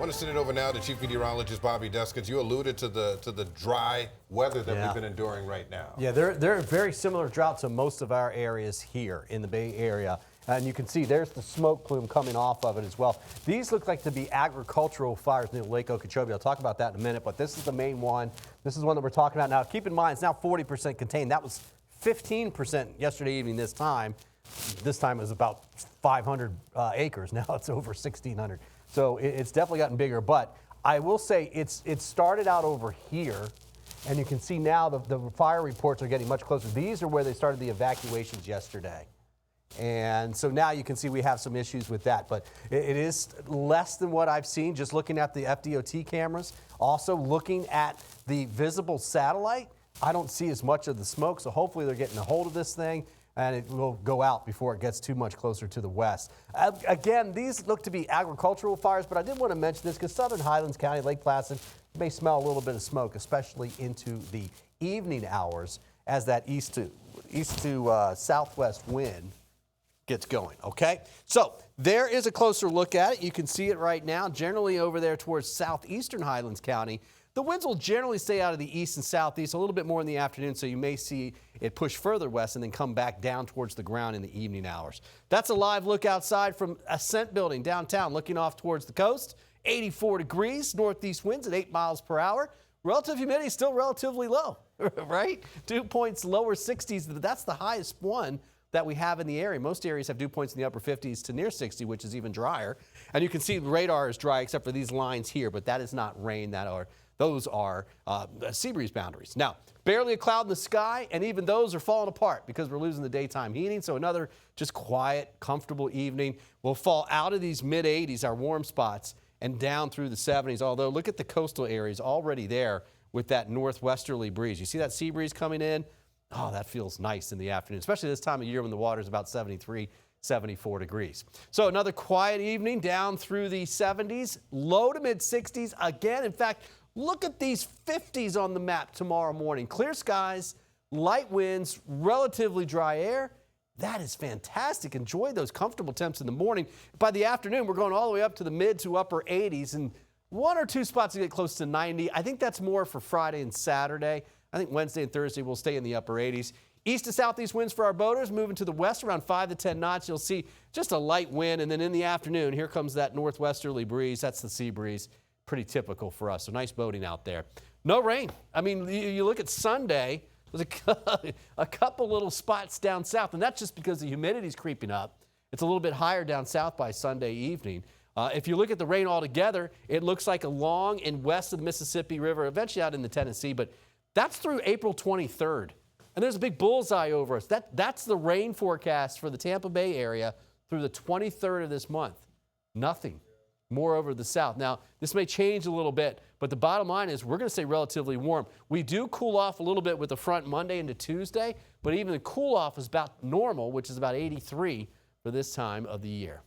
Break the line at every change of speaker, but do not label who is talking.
want to send it over now to Chief Meteorologist Bobby Deskins. You alluded to the dry weather that we've been enduring right now.
Yeah, they're very similar drought to most of our areas here in the Bay Area. And you can see there's the smoke plume coming off of it as well. These look like to be agricultural fires near Lake Okeechobee. I'll talk about that in a minute, but this is the main one. This is one that we're talking about now. Keep in mind, it's now 40% contained. That was 15% yesterday evening this time. This time it was about 500 acres. Now it's over 1,600. So it's definitely gotten bigger. But I will say it started out over here. And you can see now the fire reports are getting much closer. These are where they started the evacuations yesterday. And so now you can see we have some issues with that, but it is less than what I've seen just looking at the FDOT cameras. Also looking at the visible satellite, I don't see as much of the smoke, so hopefully they're getting a hold of this thing and it will go out before it gets too much closer to the west. Again, these look to be agricultural fires, but I did want to mention this because southern Highlands County, Lake Placid, may smell a little bit of smoke, especially into the evening hours as that east to southwest wind gets going, okay? So there is a closer look at it. You can see it right now. Generally over there towards southeastern Highlands County, the winds will generally stay out of the east and southeast a little bit more in the afternoon, so you may see it push further west and then come back down towards the ground in the evening hours. That's a live look outside from Ascent Building downtown, looking off towards the coast. 84 degrees, northeast winds at 8 miles per hour. Relative humidity is still relatively low, right? Dew points lower 60s. That's the highest one that we have in the area. Most areas have dew points in the upper 50s to near 60, which is even drier. And you can see the radar is dry except for these lines here, but that is not rain. Those are sea breeze boundaries. Now, barely a cloud in the sky, and even those are falling apart because we're losing the daytime heating. So another just quiet, comfortable evening. We'll fall out of these mid-80s, our warm spots, and down through the 70s. Although, look at the coastal areas already there with that northwesterly breeze. You see that sea breeze coming in? Oh, that feels nice in the afternoon, especially this time of year when the water is about 73, 74 degrees. So another quiet evening down through the 70s, low to mid 60s again. In fact, look at these 50s on the map tomorrow morning. Clear skies, light winds, relatively dry air. That is fantastic. Enjoy those comfortable temps in the morning. By the afternoon, we're going all the way up to the mid to upper 80s and one or two spots to get close to 90. I think that's more for Friday and Saturday. I think Wednesday and Thursday will stay in the upper 80s. East to southeast winds for our boaters, moving to the west around 5 to 10 knots. You'll see just a light wind, and then in the afternoon, here comes that northwesterly breeze. That's the sea breeze. Pretty typical for us, so nice boating out there. No rain. I mean, you look at Sunday, there's a couple little spots down south, and that's just because the humidity's creeping up. It's a little bit higher down south by Sunday evening. If you look at the rain altogether, it looks like along and west of the Mississippi River, eventually out in the Tennessee, but that's through April 23rd. And there's a big bullseye over us. That's the rain forecast for the Tampa Bay area through the 23rd of this month. Nothing. More over the south. Now, this may change a little bit, but the bottom line is we're going to stay relatively warm. We do cool off a little bit with the front Monday into Tuesday, but even the cool off is about normal, which is about 83 for this time of the year.